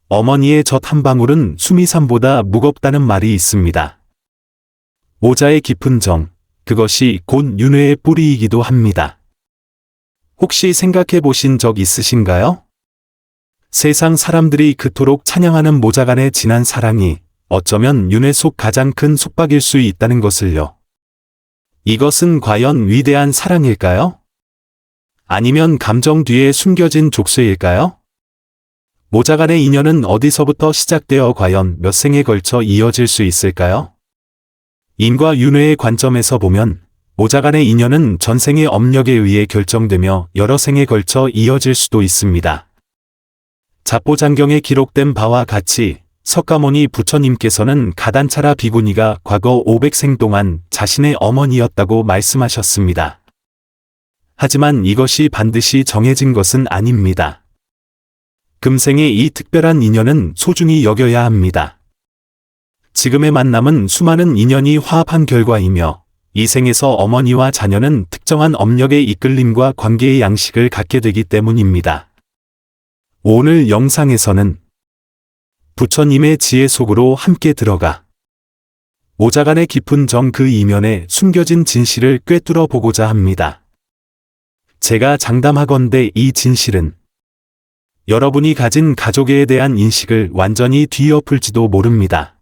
어머니의 젖 한 방울은 수미산보다 무겁다는 말이 있습니다. 모자의 깊은 정, 그것이 곧 윤회의 뿌리이기도 합니다. 혹시 생각해 보신 적 있으신가요? 세상 사람들이 그토록 찬양하는 모자간의 진한 사랑이 어쩌면 윤회 속 가장 큰 속박일 수 있다는 것을요. 이것은 과연 위대한 사랑일까요? 아니면 감정 뒤에 숨겨진 족쇄일까요? 모자간의 인연은 어디서부터 시작되어 과연 몇 생에 걸쳐 이어질 수 있을까요? 인과 윤회의 관점에서 보면 모자간의 인연은 전생의 업력에 의해 결정되며 여러 생에 걸쳐 이어질 수도 있습니다. 잡보장경에 기록된 바와 같이 석가모니 부처님께서는 가단차라 비구니가 과거 500생 동안 자신의 어머니였다고 말씀하셨습니다. 하지만 이것이 반드시 정해진 것은 아닙니다. 금생의 이 특별한 인연은 소중히 여겨야 합니다. 지금의 만남은 수많은 인연이 화합한 결과이며 이 생에서 어머니와 자녀는 특정한 업력의 이끌림과 관계의 양식을 갖게 되기 때문입니다. 오늘 영상에서는 부처님의 지혜 속으로 함께 들어가 모자간의 깊은 정 그 이면에 숨겨진 진실을 꿰뚫어 보고자 합니다. 제가 장담하건대 이 진실은 여러분이 가진 가족에 대한 인식을 완전히 뒤엎을지도 모릅니다.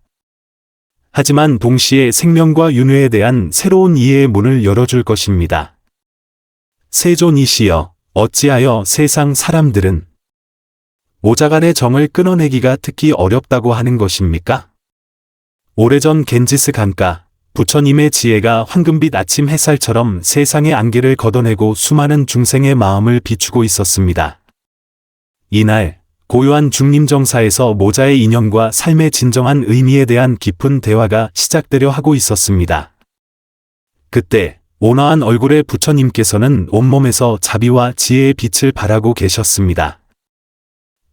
하지만 동시에 생명과 윤회에 대한 새로운 이해의 문을 열어줄 것입니다. 세존이시여, 어찌하여 세상 사람들은 모자간의 정을 끊어내기가 특히 어렵다고 하는 것입니까? 오래전 겐지스 강가, 부처님의 지혜가 황금빛 아침 햇살처럼 세상의 안개를 걷어내고 수많은 중생의 마음을 비추고 있었습니다. 이날 고요한 중림정사에서 모자의 인연과 삶의 진정한 의미에 대한 깊은 대화가 시작되려 하고 있었습니다. 그때 온화한 얼굴의 부처님께서는 온몸에서 자비와 지혜의 빛을 발하고 계셨습니다.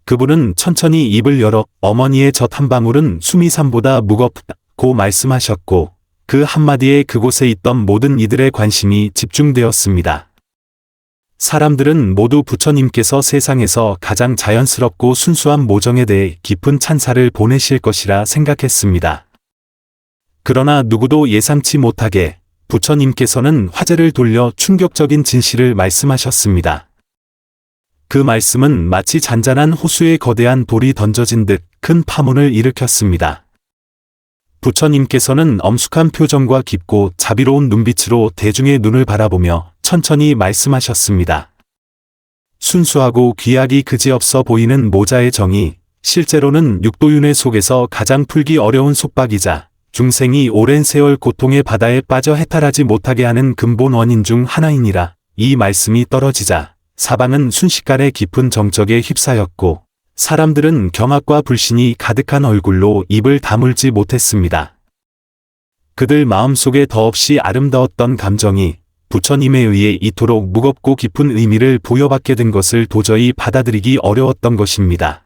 그분은 천천히 입을 열어 어머니의 젖 한 방울은 수미산보다 무겁다고 말씀하셨고 그 한마디에 그곳에 있던 모든 이들의 관심이 집중되었습니다. 사람들은 모두 부처님께서 세상에서 가장 자연스럽고 순수한 모정에 대해 깊은 찬사를 보내실 것이라 생각했습니다. 그러나 누구도 예상치 못하게 부처님께서는 화제를 돌려 충격적인 진실을 말씀하셨습니다. 그 말씀은 마치 잔잔한 호수에 거대한 돌이 던져진 듯 큰 파문을 일으켰습니다. 부처님께서는 엄숙한 표정과 깊고 자비로운 눈빛으로 대중의 눈을 바라보며 천천히 말씀하셨습니다. 순수하고 귀하기 그지없어 보이는 모자의 정이 실제로는 육도윤회 속에서 가장 풀기 어려운 속박이자 중생이 오랜 세월 고통의 바다에 빠져 해탈하지 못하게 하는 근본 원인 중 하나이니라. 이 말씀이 떨어지자 사방은 순식간에 깊은 정적에 휩싸였고 사람들은 경악과 불신이 가득한 얼굴로 입을 다물지 못했습니다. 그들 마음속에 더없이 아름다웠던 감정이 부처님에 의해 이토록 무겁고 깊은 의미를 부여받게 된 것을 도저히 받아들이기 어려웠던 것입니다.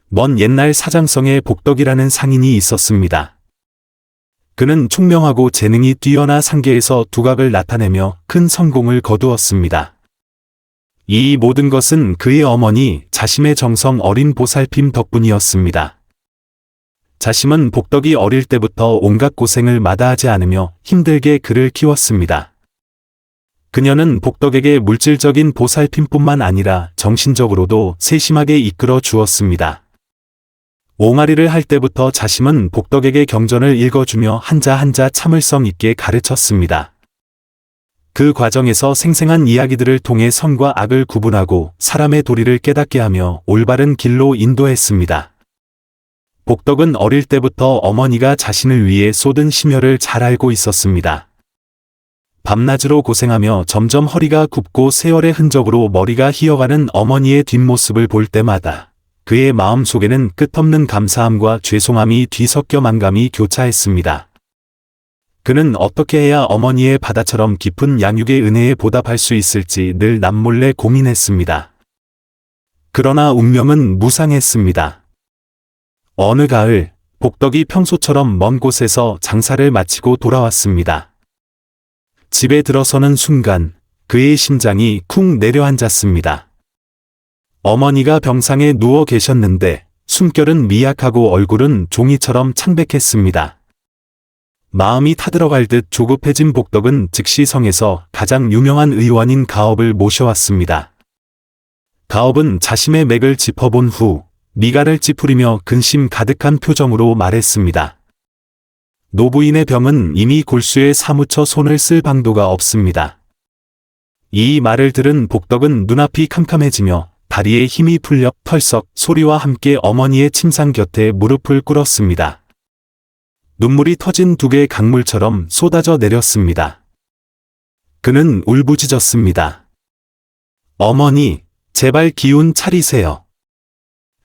먼 옛날 사장성에 복덕이라는 상인이 있었습니다. 그는 총명하고 재능이 뛰어나 상계에서 두각을 나타내며 큰 성공을 거두었습니다. 이 모든 것은 그의 어머니 자심의 정성 어린 보살핌 덕분이었습니다. 자심은 복덕이 어릴 때부터 온갖 고생을 마다하지 않으며 힘들게 그를 키웠습니다. 그녀는 복덕에게 물질적인 보살핌뿐만 아니라 정신적으로도 세심하게 이끌어 주었습니다. 옹알이를 할 때부터 자심은 복덕에게 경전을 읽어주며 한자 한자 참을성 있게 가르쳤습니다. 그 과정에서 생생한 이야기들을 통해 선과 악을 구분하고 사람의 도리를 깨닫게 하며 올바른 길로 인도했습니다. 복덕은 어릴 때부터 어머니가 자신을 위해 쏟은 심혈을 잘 알고 있었습니다. 밤낮으로 고생하며 점점 허리가 굽고 세월의 흔적으로 머리가 휘어가는 어머니의 뒷모습을 볼 때마다 그의 마음속에는 끝없는 감사함과 죄송함이 뒤섞여 만감이 교차했습니다. 그는 어떻게 해야 어머니의 바다처럼 깊은 양육의 은혜에 보답할 수 있을지 늘 남몰래 고민했습니다. 그러나 운명은 무상했습니다. 어느 가을, 복덕이 평소처럼 먼 곳에서 장사를 마치고 돌아왔습니다. 집에 들어서는 순간 그의 심장이 쿵 내려앉았습니다. 어머니가 병상에 누워 계셨는데 숨결은 미약하고 얼굴은 종이처럼 창백했습니다. 마음이 타들어갈 듯 조급해진 복덕은 즉시 성에서 가장 유명한 의원인 가업을 모셔왔습니다. 가업은 자신의 맥을 짚어본 후 미간을 찌푸리며 근심 가득한 표정으로 말했습니다. 노부인의 병은 이미 골수에 사무쳐 손을 쓸 방도가 없습니다. 이 말을 들은 복덕은 눈앞이 캄캄해지며 다리에 힘이 풀려 털썩 소리와 함께 어머니의 침상 곁에 무릎을 꿇었습니다. 눈물이 터진 두 개의 강물처럼 쏟아져 내렸습니다. 그는 울부짖었습니다. 어머니, 제발 기운 차리세요.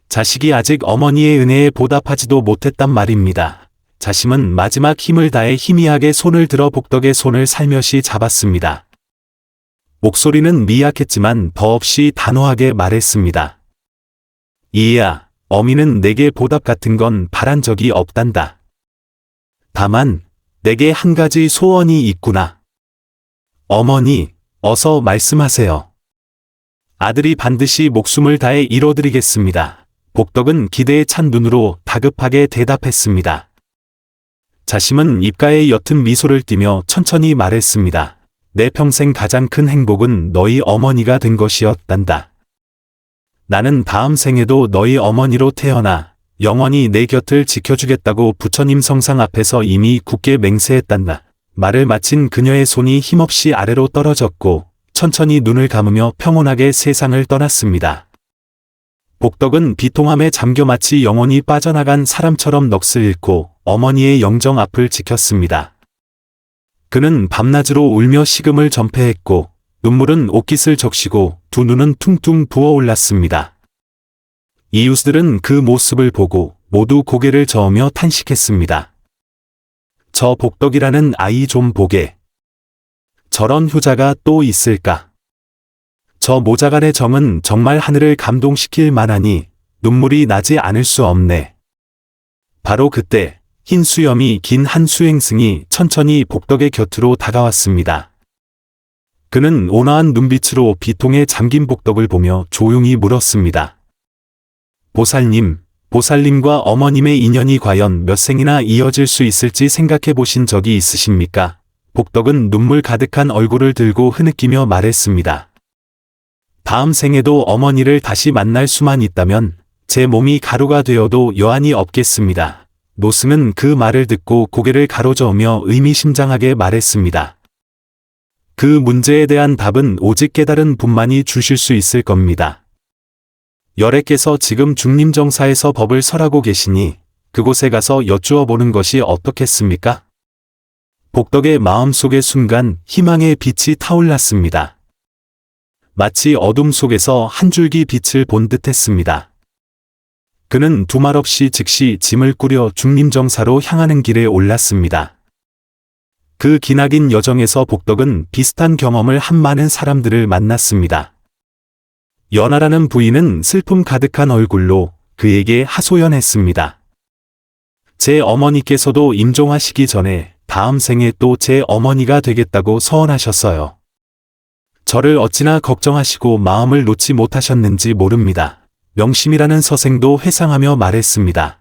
자식이 아직 어머니의 은혜에 보답하지도 못했단 말입니다. 자심은 마지막 힘을 다해 희미하게 손을 들어 복덕의 손을 살며시 잡았습니다. 목소리는 미약했지만 더없이 단호하게 말했습니다. 이야, 어미는 내게 보답 같은 건 바란 적이 없단다. 다만 내게 한 가지 소원이 있구나. 어머니, 어서 말씀하세요. 아들이 반드시 목숨을 다해 이뤄드리겠습니다. 복덕은 기대에 찬 눈으로 다급하게 대답했습니다. 자심은 입가에 옅은 미소를 띠며 천천히 말했습니다. 내 평생 가장 큰 행복은 너희 어머니가 된 것이었단다. 나는 다음 생에도 너희 어머니로 태어나 영원히 내 곁을 지켜주겠다고 부처님 성상 앞에서 이미 굳게 맹세했단다. 말을 마친 그녀의 손이 힘없이 아래로 떨어졌고 천천히 눈을 감으며 평온하게 세상을 떠났습니다. 복덕은 비통함에 잠겨 마치 영혼이 빠져나간 사람처럼 넋을 잃고 어머니의 영정 앞을 지켰습니다. 그는 밤낮으로 울며 식음을 전폐했고 눈물은 옷깃을 적시고 두 눈은 퉁퉁 부어올랐습니다. 이웃들은 그 모습을 보고 모두 고개를 저으며 탄식했습니다. 저 복덕이라는 아이 좀 보게. 저런 효자가 또 있을까? 저 모자간의 정은 정말 하늘을 감동시킬 만하니 눈물이 나지 않을 수 없네. 바로 그때 흰 수염이 긴 한 수행승이 천천히 복덕의 곁으로 다가왔습니다. 그는 온화한 눈빛으로 비통에 잠긴 복덕을 보며 조용히 물었습니다. 보살님, 보살님과 어머님의 인연이 과연 몇 생이나 이어질 수 있을지 생각해 보신 적이 있으십니까? 복덕은 눈물 가득한 얼굴을 들고 흐느끼며 말했습니다. 다음 생에도 어머니를 다시 만날 수만 있다면 제 몸이 가루가 되어도 여한이 없겠습니다. 노승은 그 말을 듣고 고개를 가로저으며 의미심장하게 말했습니다. 그 문제에 대한 답은 오직 깨달은 분만이 주실 수 있을 겁니다. 열애께서 지금 중림정사에서 법을 설하고 계시니 그곳에 가서 여쭈어 보는 것이 어떻겠습니까? 복덕의 마음속의 순간 희망의 빛이 타올랐습니다. 마치 어둠 속에서 한 줄기 빛을 본 듯했습니다. 그는 두말 없이 즉시 짐을 꾸려 중림정사로 향하는 길에 올랐습니다. 그 기나긴 여정에서 복덕은 비슷한 경험을 한 많은 사람들을 만났습니다. 연하라는 부인은 슬픔 가득한 얼굴로 그에게 하소연했습니다. 제 어머니께서도 임종하시기 전에 다음 생에 또 제 어머니가 되겠다고 서원하셨어요. 저를 어찌나 걱정하시고 마음을 놓지 못하셨는지 모릅니다. 명심이라는 서생도 회상하며 말했습니다.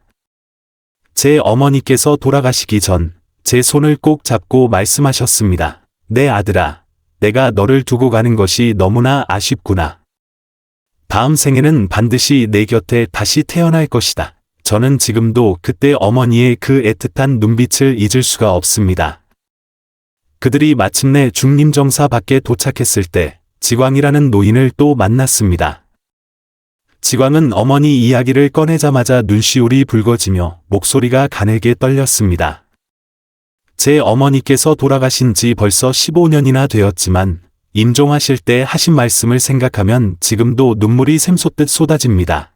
제 어머니께서 돌아가시기 전 제 손을 꼭 잡고 말씀하셨습니다. 내 아들아, 내가 너를 두고 가는 것이 너무나 아쉽구나. 다음 생에는 반드시 내 곁에 다시 태어날 것이다. 저는 지금도 그때 어머니의 그 애틋한 눈빛을 잊을 수가 없습니다. 그들이 마침내 중림정사 밖에 도착했을 때 지광이라는 노인을 또 만났습니다. 지광은 어머니 이야기를 꺼내자마자 눈시울이 붉어지며 목소리가 가늘게 떨렸습니다. 제 어머니께서 돌아가신 지 벌써 15년이나 되었지만 임종하실 때 하신 말씀을 생각하면 지금도 눈물이 샘솟듯 쏟아집니다.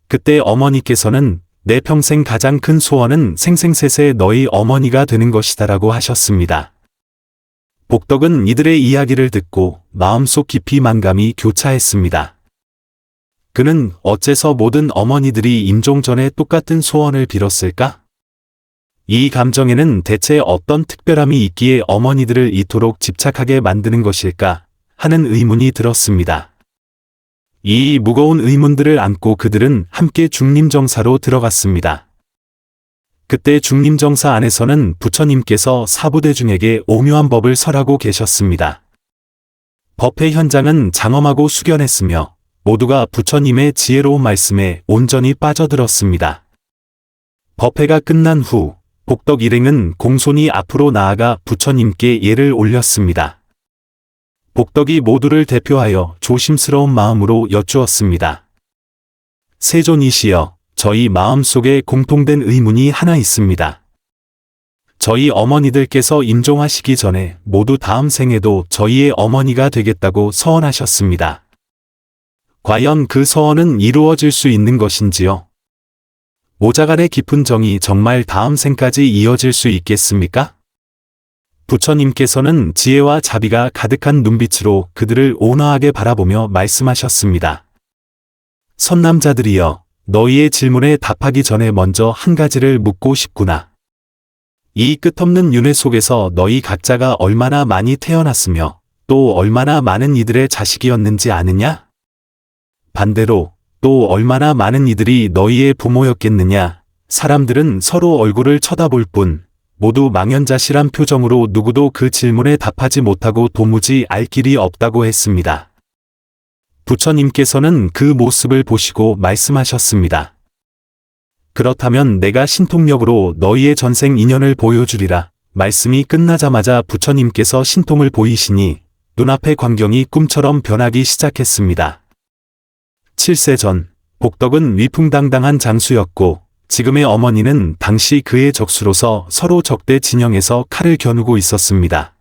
그때 어머니께서는 내 평생 가장 큰 소원은 생생세세 너희 어머니가 되는 것이다라고 하셨습니다. 복덕은 이들의 이야기를 듣고 마음속 깊이 만감이 교차했습니다. 그는 어째서 모든 어머니들이 임종 전에 똑같은 소원을 빌었을까? 이 감정에는 대체 어떤 특별함이 있기에 어머니들을 이토록 집착하게 만드는 것일까 하는 의문이 들었습니다. 이 무거운 의문들을 안고 그들은 함께 중림정사로 들어갔습니다. 그때 중림정사 안에서는 부처님께서 사부대중에게 오묘한 법을 설하고 계셨습니다. 법회 현장은 장엄하고 숙연했으며 모두가 부처님의 지혜로운 말씀에 온전히 빠져들었습니다. 법회가 끝난 후 복덕 일행은 공손히 앞으로 나아가 부처님께 예를 올렸습니다. 복덕이 모두를 대표하여 조심스러운 마음으로 여쭈었습니다. 세존이시여, 저희 마음속에 공통된 의문이 하나 있습니다. 저희 어머니들께서 임종하시기 전에 모두 다음 생에도 저희의 어머니가 되겠다고 서원하셨습니다. 과연 그 서원은 이루어질 수 있는 것인지요? 모자간의 깊은 정이 정말 다음 생까지 이어질 수 있겠습니까? 부처님께서는 지혜와 자비가 가득한 눈빛으로 그들을 온화하게 바라보며 말씀하셨습니다. 선남자들이여, 너희의 질문에 답하기 전에 먼저 한 가지를 묻고 싶구나. 이 끝없는 윤회 속에서 너희 각자가 얼마나 많이 태어났으며 또 얼마나 많은 이들의 자식이었는지 아느냐? 반대로 또 얼마나 많은 이들이 너희의 부모였겠느냐? 사람들은 서로 얼굴을 쳐다볼 뿐 모두 망연자실한 표정으로 누구도 그 질문에 답하지 못하고 도무지 알 길이 없다고 했습니다. 부처님께서는 그 모습을 보시고 말씀하셨습니다. 그렇다면 내가 신통력으로 너희의 전생 인연을 보여주리라. 말씀이 끝나자마자 부처님께서 신통을 보이시니 눈앞의 광경이 꿈처럼 변하기 시작했습니다. 7세 전, 복덕은 위풍당당한 장수였고 지금의 어머니는 당시 그의 적수로서 서로 적대 진영에서 칼을 겨누고 있었습니다.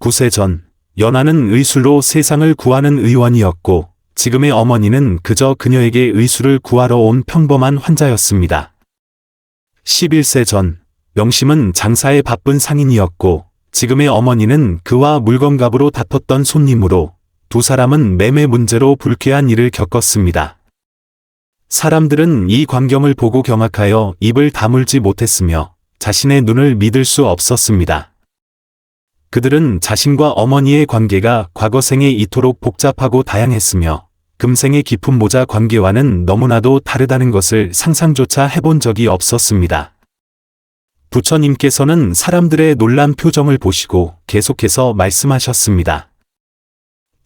9세 전, 연하는 의술로 세상을 구하는 의원이었고 지금의 어머니는 그저 그녀에게 의술을 구하러 온 평범한 환자였습니다. 11세 전, 명심은 장사에 바쁜 상인이었고 지금의 어머니는 그와 물건갑으로 다퉜던 손님으로 두 사람은 매매 문제로 불쾌한 일을 겪었습니다. 사람들은 이 광경을 보고 경악하여 입을 다물지 못했으며 자신의 눈을 믿을 수 없었습니다. 그들은 자신과 어머니의 관계가 과거생에 이토록 복잡하고 다양했으며 금생의 깊은 모자 관계와는 너무나도 다르다는 것을 상상조차 해본 적이 없었습니다. 부처님께서는 사람들의 놀란 표정을 보시고 계속해서 말씀하셨습니다.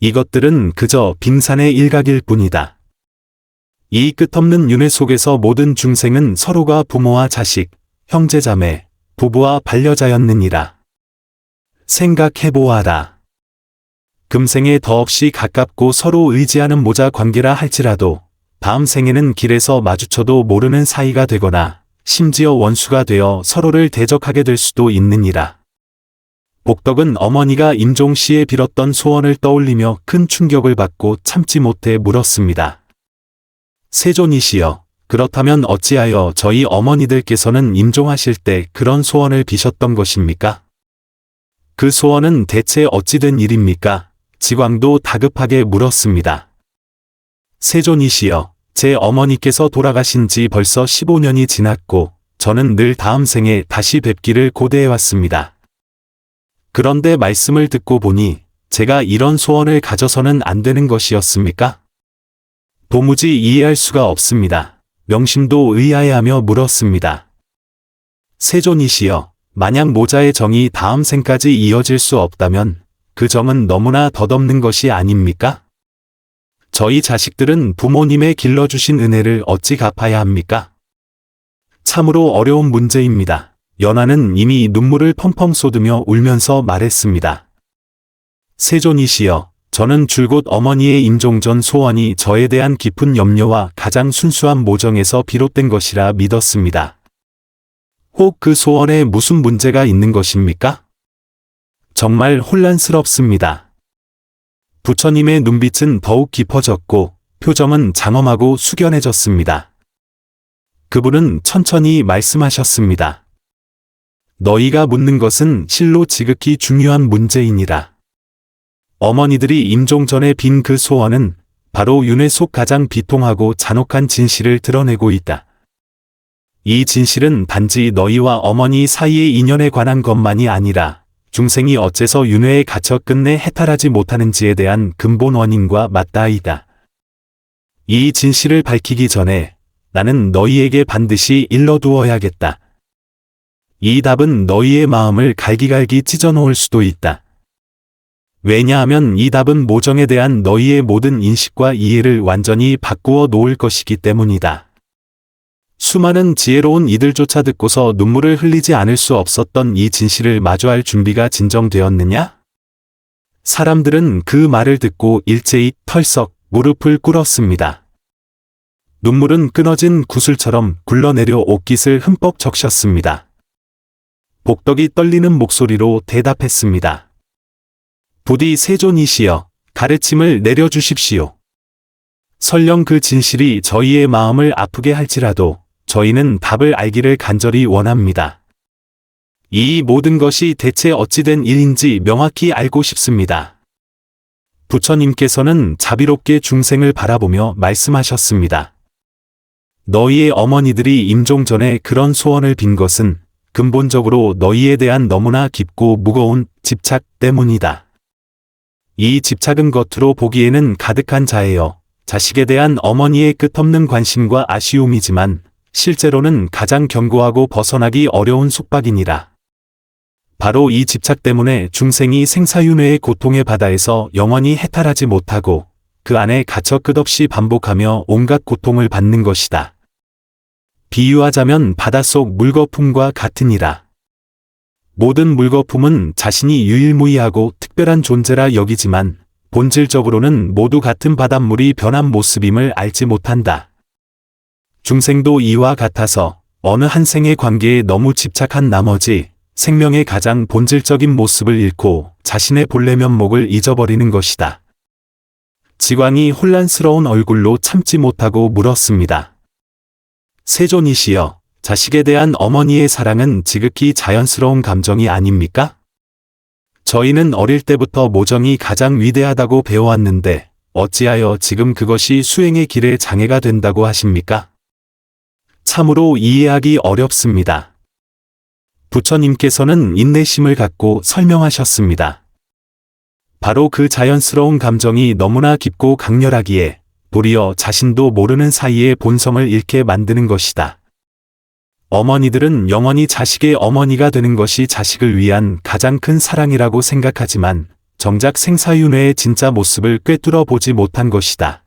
이것들은 그저 빙산의 일각일 뿐이다. 이 끝없는 윤회 속에서 모든 중생은 서로가 부모와 자식, 형제자매, 부부와 반려자였느니라. 생각해보아라. 금생에 더없이 가깝고 서로 의지하는 모자 관계라 할지라도 다음 생에는 길에서 마주쳐도 모르는 사이가 되거나 심지어 원수가 되어 서로를 대적하게 될 수도 있느니라. 복덕은 어머니가 임종 시에 빌었던 소원을 떠올리며 큰 충격을 받고 참지 못해 물었습니다. 세존이시여, 그렇다면 어찌하여 저희 어머니들께서는 임종하실 때 그런 소원을 비셨던 것입니까? 그 소원은 대체 어찌 된 일입니까? 지광도 다급하게 물었습니다. 세존이시여, 제 어머니께서 돌아가신 지 벌써 15년이 지났고 저는 늘 다음 생에 다시 뵙기를 고대해왔습니다. 그런데 말씀을 듣고 보니 제가 이런 소원을 가져서는 안 되는 것이었습니까? 도무지 이해할 수가 없습니다. 명심도 의아해하며 물었습니다. 세존이시여, 만약 모자의 정이 다음 생까지 이어질 수 없다면 그 정은 너무나 덧없는 것이 아닙니까? 저희 자식들은 부모님의 길러주신 은혜를 어찌 갚아야 합니까? 참으로 어려운 문제입니다. 연하는 이미 눈물을 펑펑 쏟으며 울면서 말했습니다. 세존이시여, 저는 줄곧 어머니의 임종 전 소원이 저에 대한 깊은 염려와 가장 순수한 모정에서 비롯된 것이라 믿었습니다. 혹 그 소원에 무슨 문제가 있는 것입니까? 정말 혼란스럽습니다. 부처님의 눈빛은 더욱 깊어졌고 표정은 장엄하고 숙연해졌습니다. 그분은 천천히 말씀하셨습니다. 너희가 묻는 것은 실로 지극히 중요한 문제이니라. 어머니들이 임종 전에 빈 그 소원은 바로 윤회 속 가장 비통하고 잔혹한 진실을 드러내고 있다. 이 진실은 단지 너희와 어머니 사이의 인연에 관한 것만이 아니라 중생이 어째서 윤회에 갇혀 끝내 해탈하지 못하는지에 대한 근본 원인과 맞닿아이다. 이 진실을 밝히기 전에 나는 너희에게 반드시 일러두어야겠다. 이 답은 너희의 마음을 갈기갈기 찢어놓을 수도 있다. 왜냐하면 이 답은 모정에 대한 너희의 모든 인식과 이해를 완전히 바꾸어 놓을 것이기 때문이다. 수많은 지혜로운 이들조차 듣고서 눈물을 흘리지 않을 수 없었던 이 진실을 마주할 준비가 진정되었느냐? 사람들은 그 말을 듣고 일제히 털썩 무릎을 꿇었습니다. 눈물은 끊어진 구슬처럼 굴러내려 옷깃을 흠뻑 적셨습니다. 복덕이 떨리는 목소리로 대답했습니다. 부디 세존이시여, 가르침을 내려주십시오. 설령 그 진실이 저희의 마음을 아프게 할지라도 저희는 답을 알기를 간절히 원합니다. 이 모든 것이 대체 어찌된 일인지 명확히 알고 싶습니다. 부처님께서는 자비롭게 중생을 바라보며 말씀하셨습니다. 너희의 어머니들이 임종 전에 그런 소원을 빈 것은 근본적으로 너희에 대한 너무나 깊고 무거운 집착 때문이다. 이 집착은 겉으로 보기에는 가득한 자애여, 자식에 대한 어머니의 끝없는 관심과 아쉬움이지만 실제로는 가장 견고하고 벗어나기 어려운 속박이니라. 바로 이 집착 때문에 중생이 생사윤회의 고통의 바다에서 영원히 해탈하지 못하고 그 안에 갇혀 끝없이 반복하며 온갖 고통을 받는 것이다. 비유하자면 바닷속 물거품과 같으니라. 모든 물거품은 자신이 유일무이하고 특별한 존재라 여기지만 본질적으로는 모두 같은 바닷물이 변한 모습임을 알지 못한다. 중생도 이와 같아서 어느 한 생의 관계에 너무 집착한 나머지 생명의 가장 본질적인 모습을 잃고 자신의 본래 면목을 잊어버리는 것이다. 지광이 혼란스러운 얼굴로 참지 못하고 물었습니다. 세존이시여, 자식에 대한 어머니의 사랑은 지극히 자연스러운 감정이 아닙니까? 저희는 어릴 때부터 모정이 가장 위대하다고 배워왔는데 어찌하여 지금 그것이 수행의 길에 장애가 된다고 하십니까? 참으로 이해하기 어렵습니다. 부처님께서는 인내심을 갖고 설명하셨습니다. 바로 그 자연스러운 감정이 너무나 깊고 강렬하기에 도리어 자신도 모르는 사이에 본성을 잃게 만드는 것이다. 어머니들은 영원히 자식의 어머니가 되는 것이 자식을 위한 가장 큰 사랑이라고 생각하지만 정작 생사윤회의 진짜 모습을 꿰뚫어 보지 못한 것이다.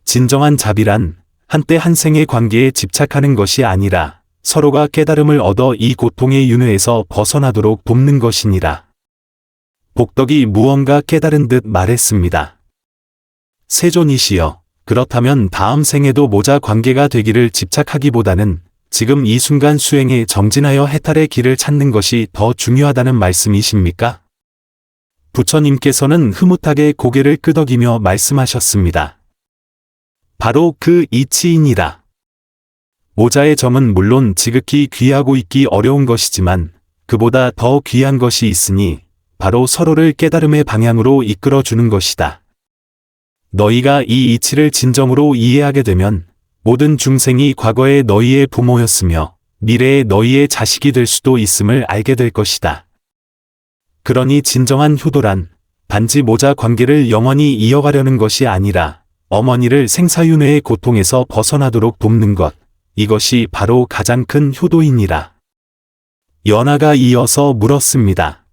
진정한 자비란 한때 한 생의 관계에 집착하는 것이 아니라 서로가 깨달음을 얻어 이 고통의 윤회에서 벗어나도록 돕는 것이니라. 복덕이 무언가 깨달은 듯 말했습니다. 세존이시여, 그렇다면 다음 생에도 모자 관계가 되기를 집착하기보다는 지금 이 순간 수행에 정진하여 해탈의 길을 찾는 것이 더 중요하다는 말씀이십니까? 부처님께서는 흐뭇하게 고개를 끄덕이며 말씀하셨습니다. 바로 그 이치이니라. 모자의 정은 물론 지극히 귀하고 잊기 어려운 것이지만 그보다 더 귀한 것이 있으니 바로 서로를 깨달음의 방향으로 이끌어주는 것이다. 너희가 이 이치를 진정으로 이해하게 되면 모든 중생이 과거에 너희의 부모였으며 미래에 너희의 자식이 될 수도 있음을 알게 될 것이다. 그러니 진정한 효도란 단지 모자 관계를 영원히 이어가려는 것이 아니라 어머니를 생사윤회의 고통에서 벗어나도록 돕는 것, 이것이 바로 가장 큰 효도이니라. 연하가 이어서 물었습니다.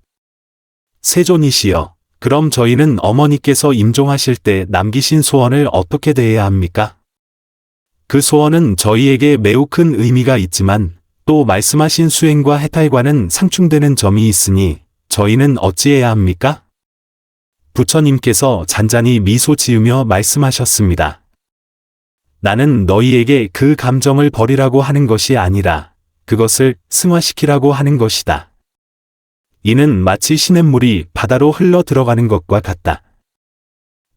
세존이시여, 그럼 저희는 어머니께서 임종하실 때 남기신 소원을 어떻게 대해야 합니까? 그 소원은 저희에게 매우 큰 의미가 있지만 또 말씀하신 수행과 해탈과는 상충되는 점이 있으니 저희는 어찌해야 합니까? 부처님께서 잔잔히 미소 지으며 말씀하셨습니다. 나는 너희에게 그 감정을 버리라고 하는 것이 아니라 그것을 승화시키라고 하는 것이다. 이는 마치 시냇물이 바다로 흘러 들어가는 것과 같다.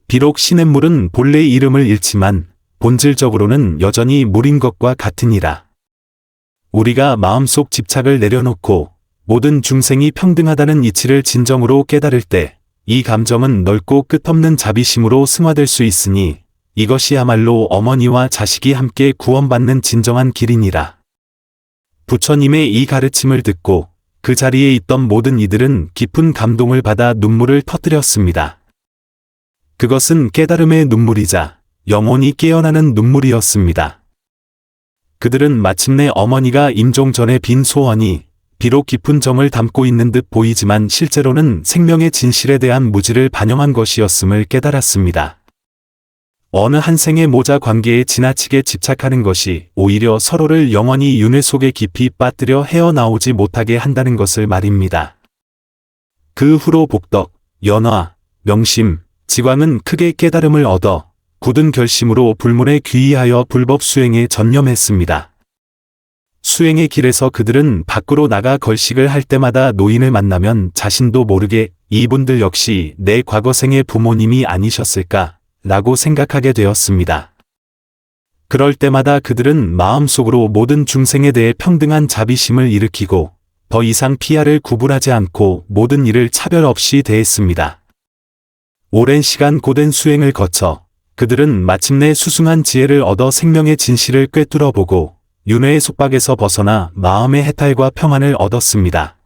비록 시냇물은 본래 이름을 잃지만 본질적으로는 여전히 물인 것과 같으니라. 우리가 마음속 집착을 내려놓고 모든 중생이 평등하다는 이치를 진정으로 깨달을 때 이 감정은 넓고 끝없는 자비심으로 승화될 수 있으니 이것이야말로 어머니와 자식이 함께 구원받는 진정한 길이니라. 부처님의 이 가르침을 듣고 그 자리에 있던 모든 이들은 깊은 감동을 받아 눈물을 터뜨렸습니다. 그것은 깨달음의 눈물이자 영혼이 깨어나는 눈물이었습니다. 그들은 마침내 어머니가 임종 전에 빈 소원이 비록 깊은 정을 담고 있는 듯 보이지만 실제로는 생명의 진실에 대한 무지를 반영한 것이었음을 깨달았습니다. 어느 한 생의 모자 관계에 지나치게 집착하는 것이 오히려 서로를 영원히 윤회 속에 깊이 빠뜨려 헤어나오지 못하게 한다는 것을 말입니다. 그 후로 복덕, 연화, 명심, 지광은 크게 깨달음을 얻어 굳은 결심으로 불문에 귀의하여 불법 수행에 전념했습니다. 수행의 길에서 그들은 밖으로 나가 걸식을 할 때마다 노인을 만나면 자신도 모르게 이분들 역시 내 과거생의 부모님이 아니셨을까? 라고 생각하게 되었습니다. 그럴 때마다 그들은 마음속으로 모든 중생에 대해 평등한 자비심을 일으키고 더 이상 피아를 구분하지 않고 모든 일을 차별 없이 대했습니다. 오랜 시간 고된 수행을 거쳐 그들은 마침내 수승한 지혜를 얻어 생명의 진실을 꿰뚫어보고 윤회의 속박에서 벗어나 마음의 해탈과 평안을 얻었습니다.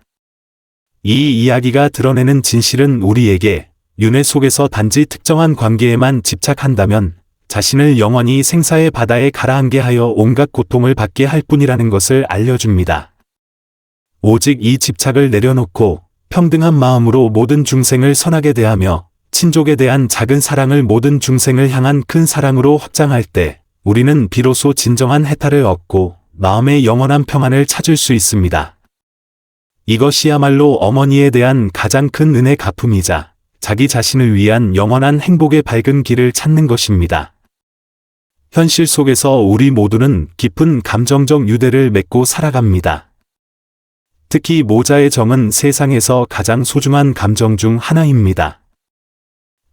이 이야기가 드러내는 진실은 우리에게 윤회 속에서 단지 특정한 관계에만 집착한다면 자신을 영원히 생사의 바다에 가라앉게 하여 온갖 고통을 받게 할 뿐이라는 것을 알려줍니다. 오직 이 집착을 내려놓고 평등한 마음으로 모든 중생을 선하게 대하며 친족에 대한 작은 사랑을 모든 중생을 향한 큰 사랑으로 확장할 때 우리는 비로소 진정한 해탈을 얻고 마음의 영원한 평안을 찾을 수 있습니다. 이것이야말로 어머니에 대한 가장 큰 은혜 갚음이자 자기 자신을 위한 영원한 행복의 밝은 길을 찾는 것입니다. 현실 속에서 우리 모두는 깊은 감정적 유대를 맺고 살아갑니다. 특히 모자의 정은 세상에서 가장 소중한 감정 중 하나입니다.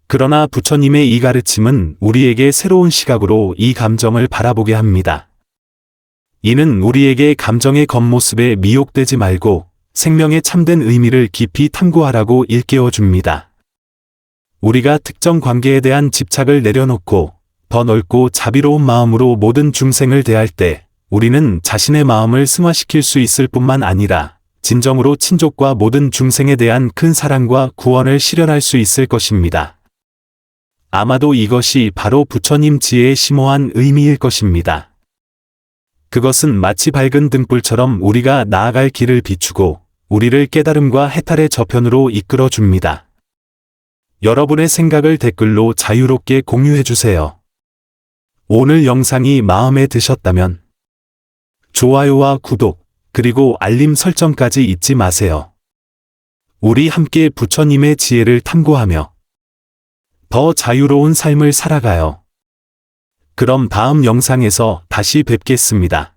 그러나 부처님의 이 가르침은 우리에게 새로운 시각으로 이 감정을 바라보게 합니다. 이는 우리에게 감정의 겉모습에 미혹되지 말고 생명의 참된 의미를 깊이 탐구하라고 일깨워줍니다. 우리가 특정 관계에 대한 집착을 내려놓고 더 넓고 자비로운 마음으로 모든 중생을 대할 때 우리는 자신의 마음을 승화시킬 수 있을 뿐만 아니라 진정으로 친족과 모든 중생에 대한 큰 사랑과 구원을 실현할 수 있을 것입니다. 아마도 이것이 바로 부처님 지혜의 심오한 의미일 것입니다. 그것은 마치 밝은 등불처럼 우리가 나아갈 길을 비추고 우리를 깨달음과 해탈의 저편으로 이끌어 줍니다. 여러분의 생각을 댓글로 자유롭게 공유해주세요. 오늘 영상이 마음에 드셨다면 좋아요와 구독, 그리고 알림 설정까지 잊지 마세요. 우리 함께 부처님의 지혜를 탐구하며 더 자유로운 삶을 살아가요. 그럼 다음 영상에서 다시 뵙겠습니다.